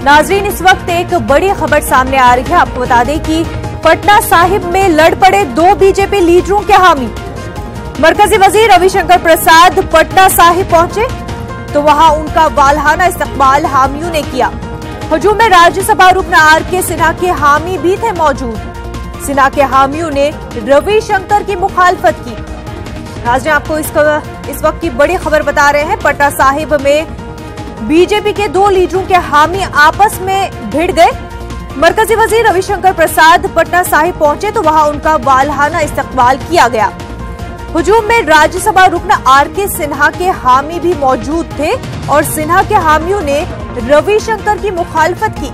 नाजरीन, इस वक्त एक बड़ी खबर सामने आ रही है। आपको बता दें कि पटना साहिब में लड़ पड़े दो बीजेपी लीडरों के हामी। मरकजी वजीर रविशंकर प्रसाद पटना साहिब पहुंचे तो वहां उनका वालहाना इस्तकबाल हामियों ने किया। हुजूम में राज्यसभा रुकन आर.के. सिन्हा के हामी भी थे मौजूद। सिन्हा के हामियों ने रविशंकर की मुखालफत की। नाज़रीन, आपको इस वक्त की बड़ी खबर बता रहे हैं। पटना साहिब में बीजेपी के दो लीडरों के हामी आपस में भिड़ गए। मरकजी वजीर रविशंकर प्रसाद पटना साहिब पहुंचे तो वहां उनका वालहाना इस्तकबाल किया गया। हुजूम में राज्यसभा रुकन आर.के. सिन्हा के हामी भी मौजूद थे और सिन्हा के हामियों ने रविशंकर की मुखालफत की।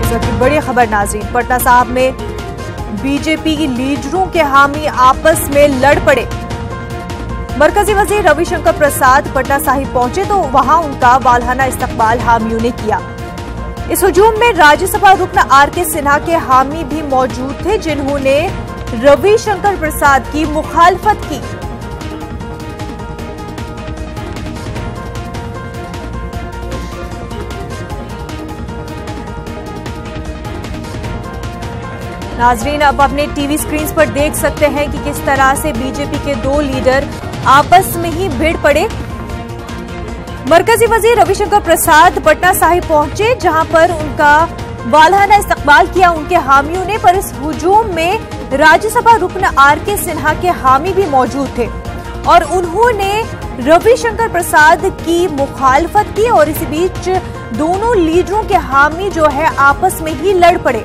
इस वक्त की बड़ी खबर नाज़रीन, पटना साहिब में बीजेपी की लीडरों के हामी आपस में लड़ पड़े। मरकजी वजीर रविशंकर प्रसाद पटना साहिब पहुंचे तो वहां उनका वालहाना इस्तकबाल हामियों ने किया। इस हुजूम में राज्यसभा रुकन आर.के. सिन्हा के हामी भी मौजूद थे जिन्होंने रविशंकर प्रसाद की मुखालफत की। नाजरीन, अब अपने टीवी स्क्रीन पर देख सकते हैं कि किस तरह से बीजेपी के दो लीडर आपस में ही भिड़ पड़े। मरकजी वजीर रविशंकर प्रसाद पटना साहिब पहुंचे जहां पर उनका वालहाना इस्तकबाल किया उनके हामियों ने, पर इस हुजूम में राज्यसभा रुकन आर.के. सिन्हा के हामी भी मौजूद थे और उन्होंने रविशंकर प्रसाद की मुखालफत की और इसी बीच दोनों लीडरों के हामी जो है आपस में ही लड़ पड़े।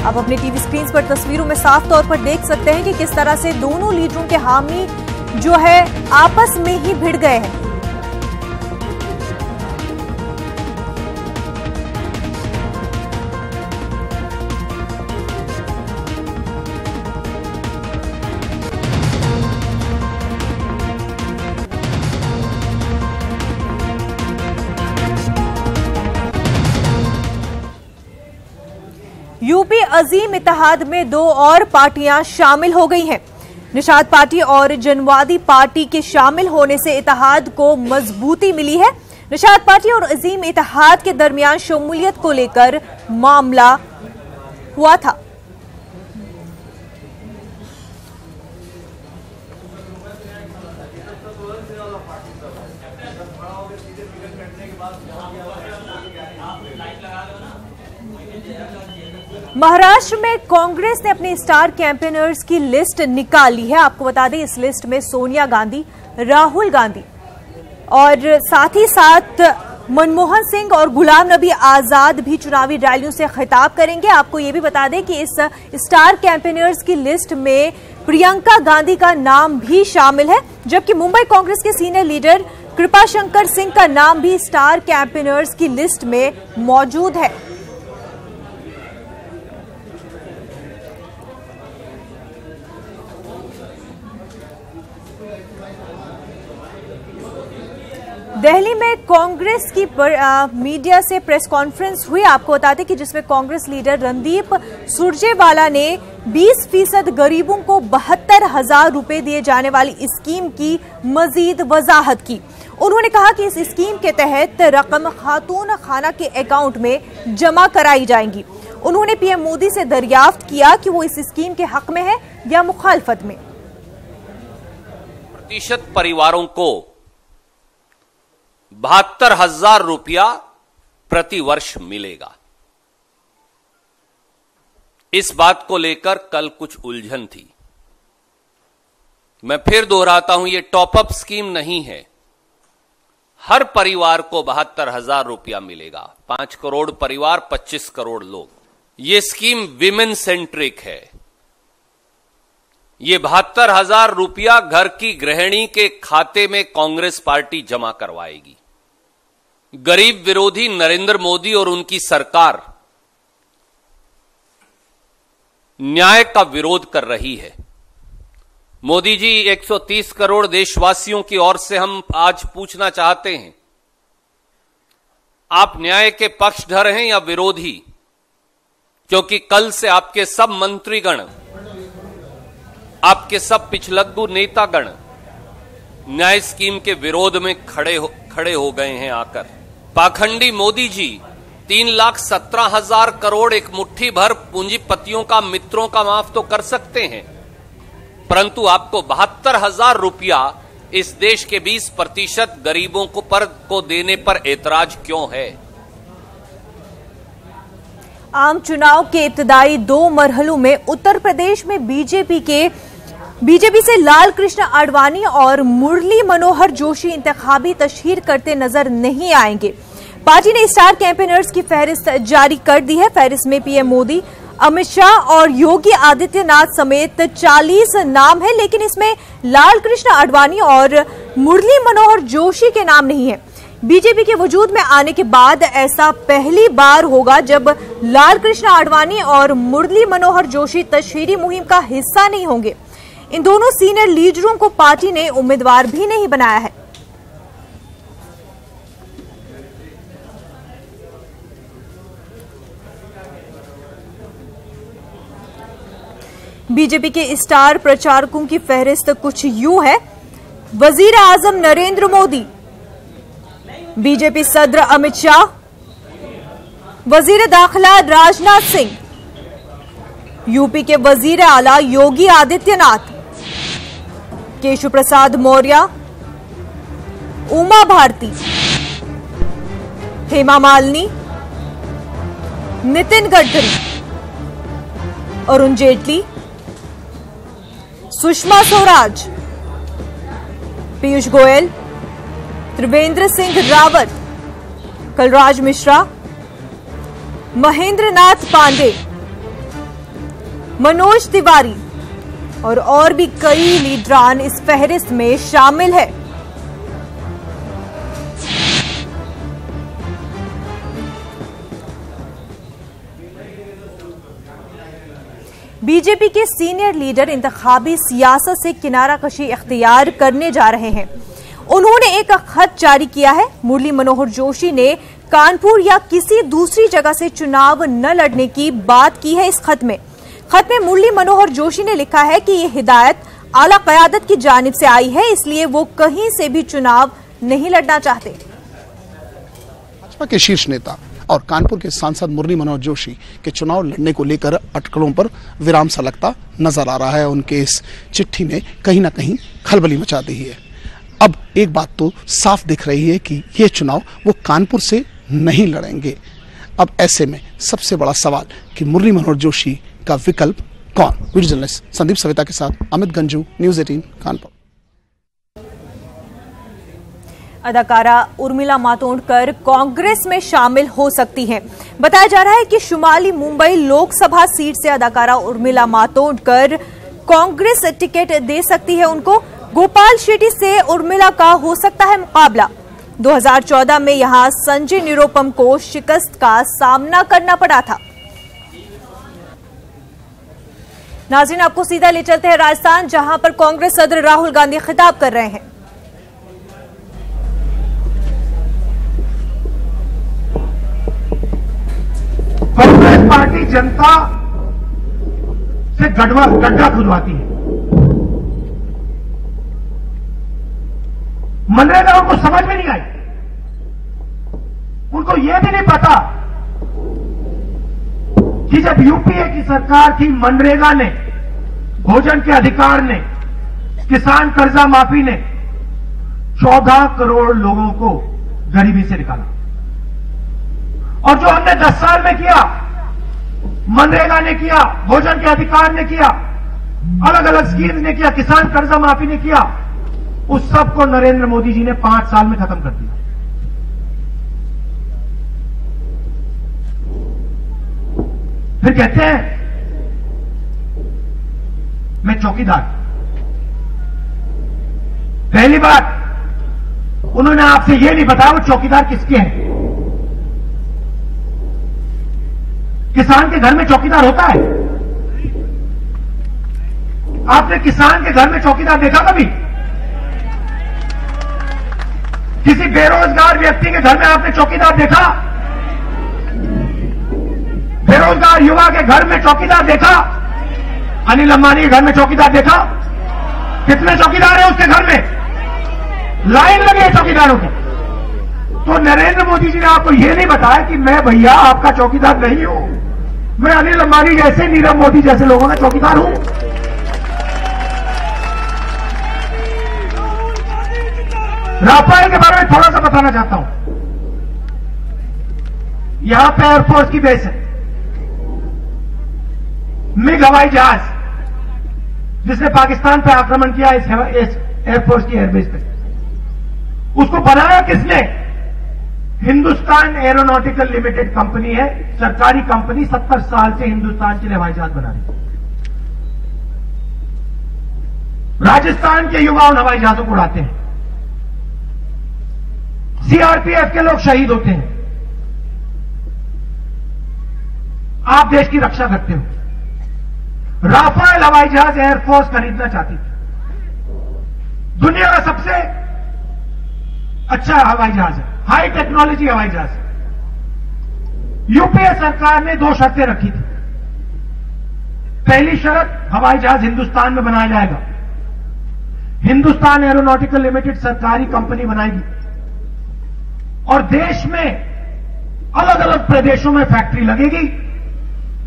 आप अपने टीवी स्क्रीन पर तस्वीरों में साफ तौर पर देख सकते हैं कि किस तरह से दोनों लीडरों के हामी जो है आपस में ही भिड़ गए हैं। यूपी अजीम इत्तेहाद में दो और पार्टियां शामिल हो गई हैं। निशाद पार्टी और जनवादी पार्टी के शामिल होने से इत्तेहाद को मजबूती मिली है। निशाद पार्टी और अजीम इत्तेहाद के दरमियान शमूलियत को लेकर मामला हुआ था। महाराष्ट्र में कांग्रेस ने अपने स्टार कैंपेनर्स की लिस्ट निकाली है। आपको बता दें, इस लिस्ट में सोनिया गांधी, राहुल गांधी और साथ ही साथ मनमोहन सिंह और गुलाम नबी आजाद भी चुनावी रैलियों से खिताब करेंगे। आपको ये भी बता दें कि इस स्टार कैंपेनर्स की लिस्ट में प्रियंका गांधी का नाम भी शामिल है, जबकि मुंबई कांग्रेस के सीनियर लीडर कृपाशंकर सिंह का नाम भी स्टार कैंपेनर्स की लिस्ट में मौजूद है। दिल्ली में कांग्रेस की मीडिया से प्रेस कॉन्फ्रेंस हुई। आपको बता दें कि जिसमें कांग्रेस लीडर रणदीप सुरजेवाला ने 20% गरीबों को 72,000 रुपए दिए जाने वाली स्कीम की मजीद वजाहत की। उन्होंने कहा कि इस स्कीम के तहत रकम खातून खाना के अकाउंट में जमा कराई जाएंगी। उन्होंने पीएम मोदी से दरियाफ्त किया कि वो इस स्कीम के हक में है या मुखालफत में। प्रतिशत परिवारों को 72,000 रुपया प्रति वर्ष मिलेगा। इस बात को लेकर कल कुछ उलझन थी। मैं फिर दोहराता हूं, यह टॉपअप स्कीम नहीं है। हर परिवार को 72,000 रुपया मिलेगा। 5 करोड़ परिवार, 25 करोड़ लोग। यह स्कीम विमेन सेंट्रिक है। ये 72,000 रुपया घर की गृहिणी के खाते में कांग्रेस पार्टी जमा करवाएगी। गरीब विरोधी नरेंद्र मोदी और उनकी सरकार न्याय का विरोध कर रही है। मोदी जी, 130 करोड़ देशवासियों की ओर से हम आज पूछना चाहते हैं, आप न्याय के पक्षधर हैं या विरोधी? क्योंकि कल से आपके सब मंत्रीगण, आपके सब पिछलग्गू नेतागण न्याय स्कीम के विरोध में खड़े खड़े हो गए हैं आकर। पाखंडी मोदी जी 3,17,000 करोड़ एक मुट्ठी भर पूंजीपतियों का, मित्रों का माफ तो कर सकते हैं, परंतु आपको 72,000 रुपया इस देश के 20% गरीबों को देने पर ऐतराज क्यों है? आम चुनाव के इब्तिदाई 2 मरहलों में उत्तर प्रदेश में बीजेपी से लाल कृष्ण आडवाणी और मुरली मनोहर जोशी इंतखाबी तशहीर करते नजर नहीं आएंगे। पार्टी ने स्टार कैंपेनर्स की फहरिस्त जारी कर दी है। फहरिस्त में पीएम मोदी, अमित शाह और योगी आदित्यनाथ समेत 40 नाम है, लेकिन इसमें लाल कृष्ण आडवाणी और मुरली मनोहर जोशी के नाम नहीं है। बीजेपी के वजूद में आने के बाद ऐसा पहली बार होगा जब लाल कृष्ण आडवाणी और मुरली मनोहर जोशी तशहीरी मुहिम का हिस्सा नहीं होंगे। इन दोनों सीनियर लीडरों को पार्टी ने उम्मीदवार भी नहीं बनाया है। बीजेपी के स्टार प्रचारकों की फहरिस्त कुछ यूं है। वजीर आजम नरेंद्र मोदी, बीजेपी सदर अमित शाह, वजीर दाखिला राजनाथ सिंह, यूपी के वजीर आला योगी आदित्यनाथ, केशव प्रसाद मौर्य, उमा भारती, हेमा मालिनी, नितिन गडकरी, अरुण जेटली, सुषमा स्वराज, पीयूष गोयल, त्रिवेंद्र सिंह रावत, कलराज मिश्रा, महेंद्र नाथ पांडे, मनोज तिवारी और भी कई लीडरान इस फहरिस्त में शामिल है। बीजेपी के सीनियर लीडर इंतखाबी सियासत से किनारा कशी इख्तियार करने जा रहे हैं। उन्होंने एक खत जारी किया है। मुरली मनोहर जोशी ने कानपुर या किसी दूसरी जगह से चुनाव न लड़ने की बात की है। इस खत में मुरली मनोहर जोशी ने लिखा है कि यह हिदायत आला क़यादत की जानिब से आई है, इसलिए वो कहीं से भी चुनाव नहीं लड़ना चाहते। भाजपा के शीर्ष नेता और कानपुर के सांसद मुरली मनोहर जोशी के चुनाव लड़ने को लेकर अटकलों पर विराम सा लगता नजर आ रहा है। उनके इस चिट्ठी ने कहीं ना कहीं खलबली मचा दी है। अब एक बात तो साफ दिख रही है कि ये चुनाव वो कानपुर से नहीं लड़ेंगे। अब ऐसे में सबसे बड़ा सवाल कि मुरली मनोहर जोशी का विकल्प कौन? वीडियो जर्नलिस्ट संदीप सविता के साथ अमित गंजू, न्यूज़ 18 कानपुर। अदाकारा उर्मिला मातोंडकर कांग्रेस में शामिल हो सकती हैं। बताया जा रहा है कि शुमाली मुंबई लोकसभा सीट से अदाकारा उर्मिला मातोंडकर कांग्रेस टिकट दे सकती है उनको। गोपाल शेट्टी से उर्मिला का हो सकता है मुकाबला। 2014 में यहां संजय निरुपम को शिकस्त का सामना करना पड़ा था। नाज़रीन, आपको सीधा ले चलते हैं राजस्थान, जहां पर कांग्रेस सदर राहुल गांधी खिताब कर रहे हैं। कांग्रेस पार्टी जनता से गड्ढा खुदवाती है। मनरेगा उनको समझ में नहीं आई। उनको यह भी नहीं पता कि जब यूपीए की सरकार थी, मनरेगा ने, भोजन के अधिकार ने, किसान कर्जा माफी ने 14 करोड़ लोगों को गरीबी से निकाला। और जो हमने 10 साल में किया, मनरेगा ने किया, भोजन के अधिकार ने किया, अलग अलग स्कीम्स ने किया, किसान कर्जा माफी ने किया, उस सब को नरेंद्र मोदी जी ने 5 साल में खत्म कर दिया। फिर कहते हैं मैं चौकीदार। पहली बात, उन्होंने आपसे यह नहीं बताया वो चौकीदार किसके हैं। किसान के घर में चौकीदार होता है? आपने किसान के घर में चौकीदार देखा कभी? किसी बेरोजगार व्यक्ति के घर में आपने चौकीदार देखा? बेरोजगार युवा के घर में चौकीदार देखा? अनिल अंबानी के घर में चौकीदार देखा? कितने चौकीदार हैं उसके घर में? लाइन लगी है चौकीदारों की। तो नरेंद्र मोदी जी ने आपको यह नहीं बताया कि मैं भैया आपका चौकीदार नहीं हूं, मैं अनिल अंबानी जैसे, नीरव मोदी जैसे लोगों का चौकीदार हूं। राफेल के बारे में थोड़ा सा बताना चाहता हूं। यहां पे एयरफोर्स की बेस है, मिग हवाई जहाज जिसने पाकिस्तान पे आक्रमण किया इस एयरफोर्स की एयरबेस पे, उसको बनाया किसने? हिंदुस्तान एरोनॉटिकल लिमिटेड कंपनी है, सरकारी कंपनी, 70 साल से हिंदुस्तान के लिए हवाई जहाज बना रही है। राजस्थान के युवा उन हवाई जहाजों को उड़ाते हैं, सीआरपीएफ के लोग शहीद होते हैं, आप देश की रक्षा करते हो। राफेल हवाई जहाज एयरफोर्स खरीदना चाहती थी, दुनिया का सबसे अच्छा हवाई जहाज है, हाई टेक्नोलॉजी हवाई जहाज। यूपीए सरकार ने 2 शर्तें रखी थी। पहली शर्त, हवाई जहाज हिंदुस्तान में बनाया जाएगा, हिंदुस्तान एरोनॉटिकल लिमिटेड सरकारी कंपनी बनाएगी और देश में अलग अलग प्रदेशों में फैक्ट्री लगेगी,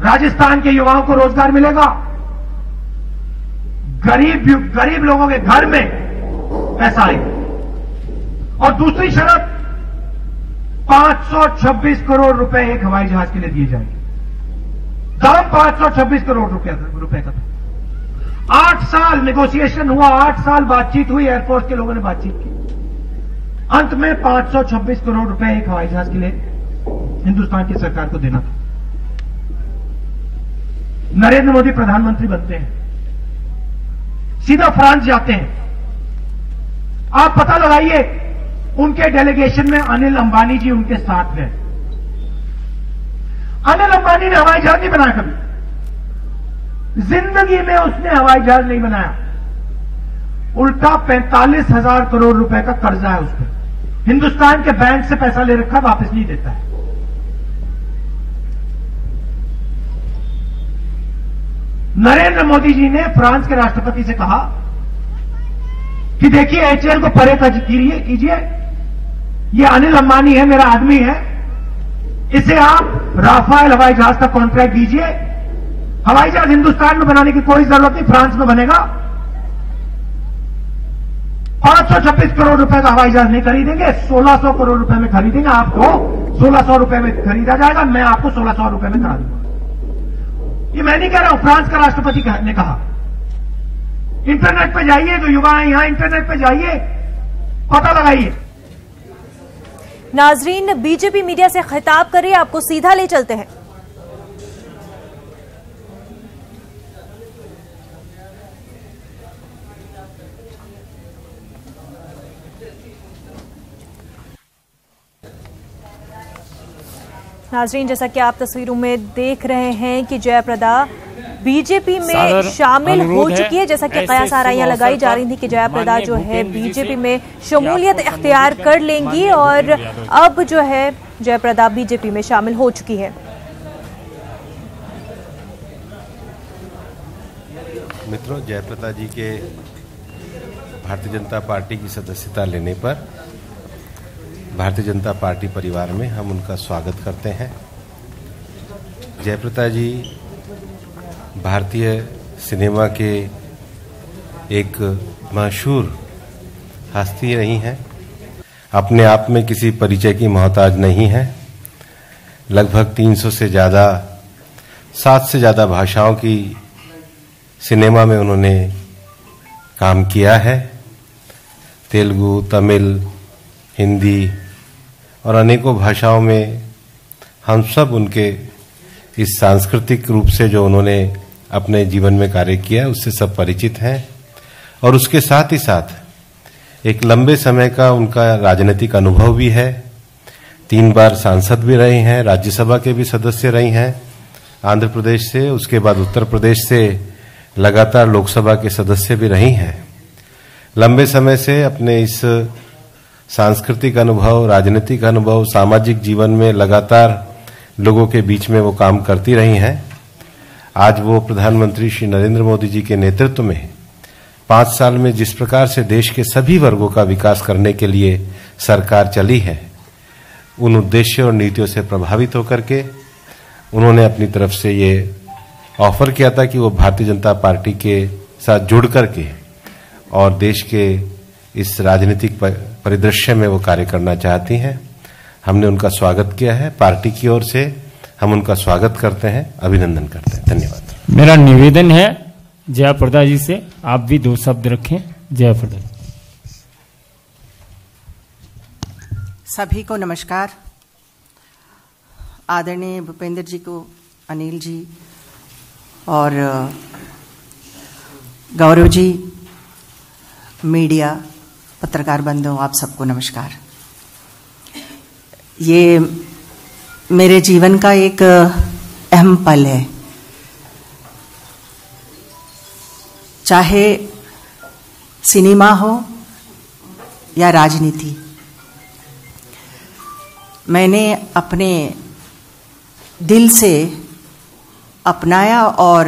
राजस्थान के युवाओं को रोजगार मिलेगा, गरीब लोगों के घर में पैसा आएगा। और दूसरी शर्त, 526 करोड़ रुपए एक हवाई जहाज के लिए दिए जाएंगे। दाम 526 करोड़ रुपए का था। 8 साल नेगोशिएशन हुआ, 8 साल बातचीत हुई, एयरफोर्स के लोगों ने बातचीत की, अंत में 526 करोड़ रुपए एक हवाई जहाज के लिए हिंदुस्तान की सरकार को देना था। नरेंद्र मोदी प्रधानमंत्री बनते हैं, सीधा फ्रांस जाते हैं। आप पता लगाइए, उनके डेलीगेशन में अनिल अंबानी जी उनके साथ हैं। अनिल अंबानी ने हवाई जहाज नहीं बनाया कभी, जिंदगी में उसने हवाई जहाज नहीं बनाया। उल्टा 45,000 करोड़ रुपए का कर्जा है उस पर, हिंदुस्तान के बैंक से पैसा ले रखा, वापस नहीं देता है। नरेंद्र मोदी जी ने फ्रांस के राष्ट्रपति से कहा कि देखिए, एचएएल को परे कीजिए, ये अनिल अंबानी है, मेरा आदमी है, इसे आप राफेल हवाई जहाज का कॉन्ट्रैक्ट दीजिए। हवाई जहाज हिंदुस्तान में बनाने की कोई जरूरत नहीं, फ्रांस में बनेगा। 526 करोड़ रुपए का हवाई जहाज नहीं खरीदेंगे, 1600 करोड़ रुपए में खरीदेंगे। आपको 1600 रुपए में खरीदा जाएगा, मैं आपको 1600 रुपए में करा दूंगा। ये मैं नहीं कह रहा हूं, फ्रांस का राष्ट्रपति ने कहा। इंटरनेट पे जाइए, जो युवा हैं यहां, इंटरनेट पे जाइए, पता लगाइए। नाजरीन, बीजेपी मीडिया से खिताब कर रही है, आपको सीधा ले चलते हैं। नाजरीन, जैसा कि आप तस्वीरों में देख रहे हैं कि जयाप्रदा बीजेपी में शामिल हो चुकी है। जैसा कि कयास आराइयां लगाई जा रही थी कि जयाप्रदा जो है बीजेपी में शमूलियत इख्तियार कर लेंगी और अब जो है जयाप्रदा बीजेपी में शामिल हो चुकी है। मित्रों, जयाप्रदा जी के भारतीय जनता पार्टी की सदस्यता लेने पर भारतीय जनता पार्टी परिवार में हम उनका स्वागत करते हैं। जयाप्रदा जी भारतीय सिनेमा के एक मशहूर हस्ती रही हैं, अपने आप में किसी परिचय की मोहताज नहीं है। लगभग 300 से ज़्यादा, 7 से ज़्यादा भाषाओं की सिनेमा में उन्होंने काम किया है। तेलुगु, तमिल, हिंदी और अनेकों भाषाओं में हम सब उनके इस सांस्कृतिक रूप से जो उन्होंने अपने जीवन में कार्य किया उससे सब परिचित हैं। और उसके साथ ही साथ एक लंबे समय का उनका राजनीतिक अनुभव भी है। 3 बार सांसद भी रहे हैं, राज्यसभा के भी सदस्य रही हैं आंध्र प्रदेश से, उसके बाद उत्तर प्रदेश से लगातार लोकसभा के सदस्य भी रही हैं। लंबे समय से अपने इस सांस्कृतिक अनुभव, राजनीतिक अनुभव, सामाजिक जीवन में लगातार लोगों के बीच में वो काम करती रही हैं। आज वो प्रधानमंत्री श्री नरेंद्र मोदी जी के नेतृत्व में 5 साल में जिस प्रकार से देश के सभी वर्गों का विकास करने के लिए सरकार चली है, उन उद्देश्य और नीतियों से प्रभावित होकर के उन्होंने अपनी तरफ से ये ऑफर किया था कि वो भारतीय जनता पार्टी के साथ जुड़ करके और देश के इस राजनीतिक परिदृश्य में वो कार्य करना चाहती हैं। हमने उनका स्वागत किया है। पार्टी की ओर से हम उनका स्वागत करते हैं, अभिनंदन करते हैं। धन्यवाद। मेरा निवेदन है जयाप्रदा जी से, आप भी 2 शब्द रखें। जयाप्रदा। सभी को नमस्कार। आदरणीय भूपेंद्र जी को, अनिल जी और गौरव जी, मीडिया, पत्रकार बंधुओं, आप सबको नमस्कार। ये मेरे जीवन का एक अहम पल है। चाहे सिनेमा हो या राजनीति, मैंने अपने दिल से अपनाया और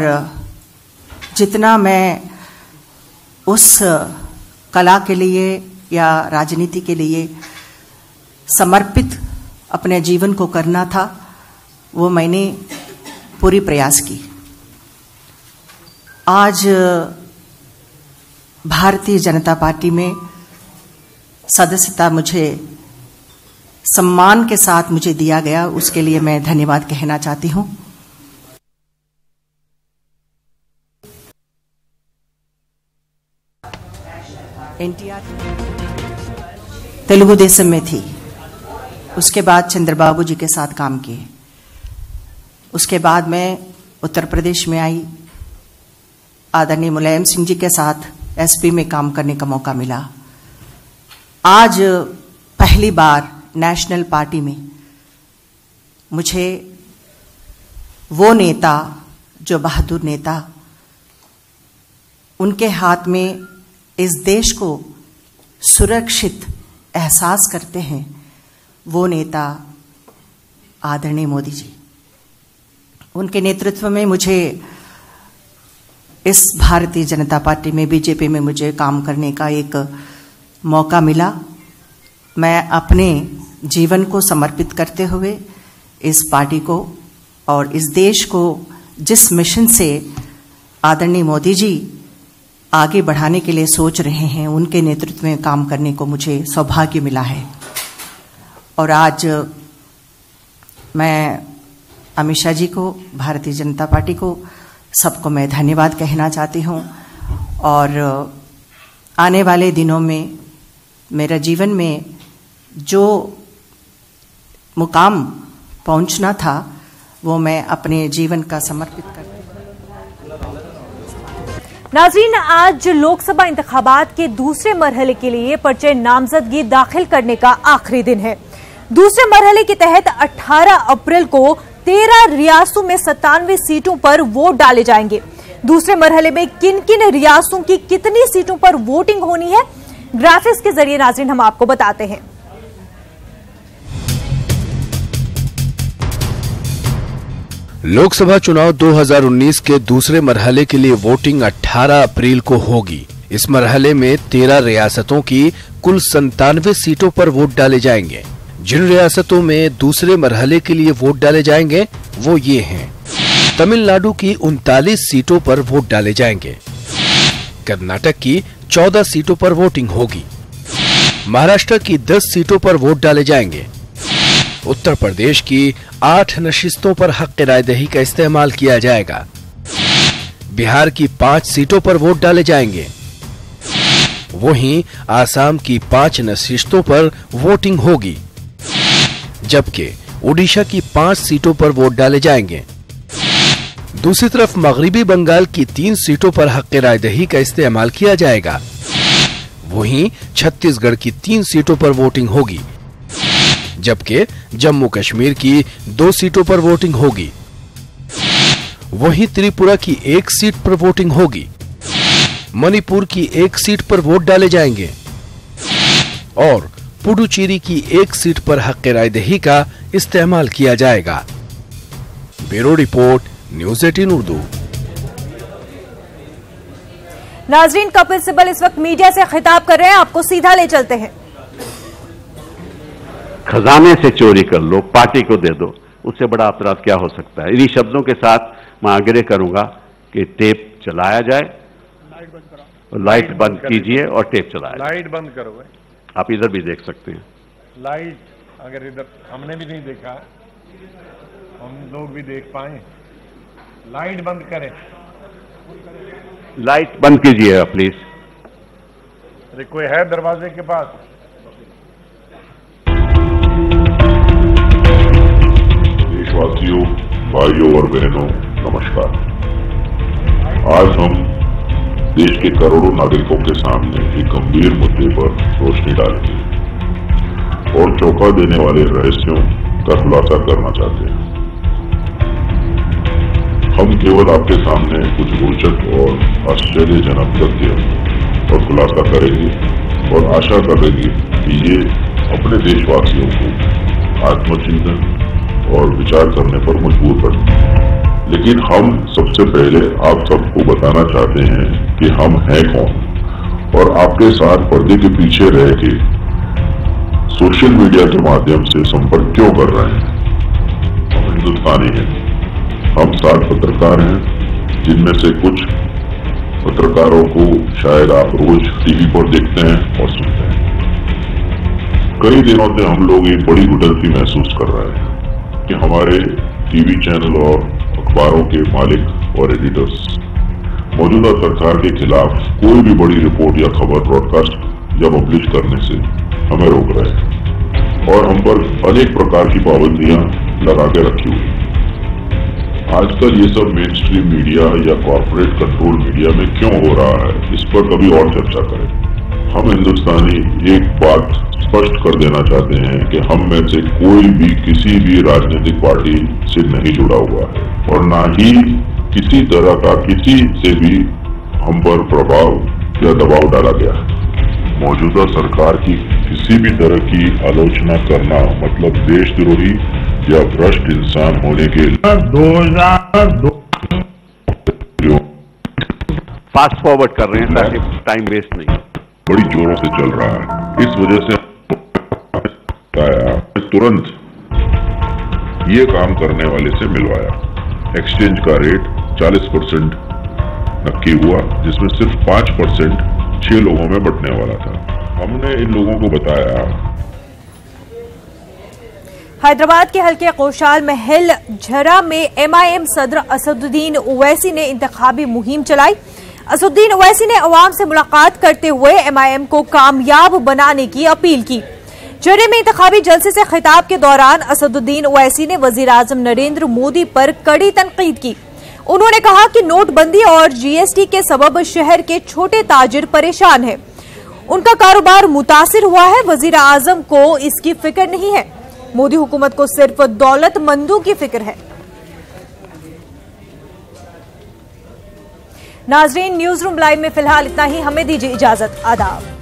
जितना मैं उस कला के लिए या राजनीति के लिए समर्पित अपने जीवन को करना था, वो मैंने पूरी प्रयास की। आज भारतीय जनता पार्टी में सदस्यता मुझे सम्मान के साथ मुझे दिया गया, उसके लिए मैं धन्यवाद कहना चाहती हूं। एनटीआर तेलुगु देशम में थी, उसके बाद चंद्रबाबू जी के साथ काम किए, उसके बाद मैं उत्तर प्रदेश में आई, आदरणीय मुलायम सिंह जी के साथ एसपी में काम करने का मौका मिला। आज पहली बार नेशनल पार्टी में मुझे वो नेता, जो बहादुर नेता, उनके हाथ में इस देश को सुरक्षित एहसास करते हैं, वो नेता आदरणीय मोदी जी। उनके नेतृत्व में मुझे इस भारतीय जनता पार्टी में, बीजेपी में मुझे काम करने का एक मौका मिला। मैं अपने जीवन को समर्पित करते हुए इस पार्टी को और इस देश को जिस मिशन से आदरणीय मोदी जी आगे बढ़ाने के लिए सोच रहे हैं, उनके नेतृत्व में काम करने को मुझे सौभाग्य मिला है। और आज मैं अमित शाह जी को, भारतीय जनता पार्टी को, सबको मैं धन्यवाद कहना चाहती हूँ। और आने वाले दिनों में मेरा जीवन में जो मुकाम पहुंचना था, वो मैं अपने जीवन का समर्पित करती हूं। नाज़रीन, आज लोकसभा इंतखाबात के दूसरे मरहले के लिए पर्चे नामजदगी दाखिल करने का आखिरी दिन है। दूसरे मरहले के तहत 18 अप्रैल को 13 रियासतों में 97 सीटों पर वोट डाले जाएंगे। दूसरे मरहले में किन किन रियासतों की कितनी सीटों पर वोटिंग होनी है, ग्राफिक्स के जरिए नाज़रीन हम आपको बताते हैं। लोकसभा चुनाव 2019 के दूसरे मरहले के लिए वोटिंग 18 अप्रैल को होगी। इस मरहले में 13 रियासतों की कुल 97 सीटों पर वोट डाले जाएंगे। जिन रियासतों में दूसरे मरहले के लिए वोट डाले जाएंगे वो ये हैं: तमिलनाडु की 39 सीटों पर वोट डाले जाएंगे, कर्नाटक की 14 सीटों पर वोटिंग होगी, महाराष्ट्र की 10 सीटों पर वोट डाले जाएंगे, उत्तर प्रदेश की 8 नशिस्तों पर हक रायदही का इस्तेमाल किया जाएगा, बिहार की 5 सीटों पर वोट डाले जाएंगे, वहीं आसाम की 5 नशिस्तों पर वोटिंग होगी, जबकि ओडिशा की 5 सीटों पर वोट डाले जाएंगे। दूसरी तरफ मगरिबी बंगाल की 3 सीटों पर हक रायदही का इस्तेमाल किया जाएगा, वहीं छत्तीसगढ़ की 3 सीटों पर वोटिंग होगी, जबकि जम्मू कश्मीर की 2 सीटों पर वोटिंग होगी, वहीं त्रिपुरा की 1 सीट पर वोटिंग होगी, मणिपुर की 1 सीट पर वोट डाले जाएंगे और पुडुचेरी की 1 सीट पर हक रायदही का इस्तेमाल किया जाएगा। Bureau report, news 18 Urdu. नाजरीन, कपिल सिब्बल इस वक्त मीडिया से खिताब कर रहे हैं, आपको सीधा ले चलते हैं। खजाने से चोरी कर लो, पार्टी को दे दो, उससे बड़ा अपराध क्या हो सकता है। इन्हीं शब्दों के साथ मैं आग्रह करूंगा कि टेप चलाया जाए, लाइट बंद कीजिए और टेप चलाया। लाइट बंद करो। आप इधर भी देख सकते हैं। लाइट अगर इधर हमने भी नहीं देखा, हम लोग भी देख पाए। लाइट बंद करें। लाइट बंद कीजिए प्लीज। अरे कोई है दरवाजे के पास? देशवासियों, भाइयों और बहनों, नमस्कार। आज हम देश के करोड़ों नागरिकों के सामने एक गंभीर मुद्दे पर रोशनी डालेंगे और चौंका देने वाले रहस्यों का खुलासा करना चाहते हैं। हम केवल आपके सामने कुछ रोचक और आश्चर्यजनक तथ्य और खुलासा करेंगे और आशा करेंगे कि ये अपने देशवासियों को आत्मचिंतन और विचार करने पर मजबूर करें। लेकिन हम सबसे पहले आप सबको बताना चाहते हैं कि हम हैं कौन और आपके साथ पर्दे के पीछे रह के सोशल मीडिया के माध्यम से संपर्क क्यों कर रहे हैं। हम हिंदुस्तानी हैं। हम 7 पत्रकार हैं, जिनमें से कुछ पत्रकारों को शायद आप रोज टीवी पर देखते हैं और सुनते हैं। कई दिनों से हम लोग एक बड़ी घुटनसी महसूस कर रहे हैं कि हमारे टीवी चैनल और अखबारों के मालिक और एडिटर्स मौजूदा सरकार के खिलाफ कोई भी बड़ी रिपोर्ट या खबर ब्रॉडकास्ट या पब्लिश करने से हमें रोक रहे हैं और हम पर अनेक प्रकार की पाबंदियां लगा के रखी हुई। आजकल ये सब मेन स्ट्रीम मीडिया या कॉर्पोरेट कंट्रोल मीडिया में क्यों हो रहा है, इस पर कभी और चर्चा करें। हम हिंदुस्तानी एक बात स्पष्ट कर देना चाहते हैं कि हम में से कोई भी किसी भी राजनीतिक पार्टी से नहीं जुड़ा हुआ है और ना ही किसी तरह का किसी से भी हम पर प्रभाव या दबाव डाला गया है। मौजूदा सरकार की किसी भी तरह की आलोचना करना मतलब देशद्रोही या भ्रष्ट इंसान होने के 2002 फास्ट फॉरवर्ड कर रहे हैं ताकि टाइम वेस्ट नहीं। बड़ी जोरों से चल रहा है। इस वजह से तुरंत ये काम करने वाले से मिलवाया। एक्सचेंज का रेट 40% नक्की हुआ, जिसमें सिर्फ 5% 6 लोगों में बंटने वाला था। हमने इन लोगों को बताया। हैदराबाद के हल्के कोशाल महल झरा में MIM सदर असदुद्दीन ओवैसी ने इंतखाबी मुहिम चलाई। असदुद्दीन ओवैसी ने अवाम से मुलाकात करते हुए MIM को कामयाब बनाने की अपील की। झरे में इंतखाबी जलसे से खिताब के दौरान असदुद्दीन ओवैसी ने वजीर आजम नरेंद्र मोदी पर कड़ी तनकीद की। उन्होंने कहा कि नोटबंदी और GST के सबब शहर के छोटे ताजिर परेशान हैं। उनका कारोबार मुतासिर हुआ है। वजीर आजम को इसकी फिक्र नहीं है। मोदी हुकूमत को सिर्फ दौलतमंदों की फिक्र है। नाजरीन, न्यूज रूम लाइव में फिलहाल इतना ही। हमें दीजिए इजाजत। आदाब।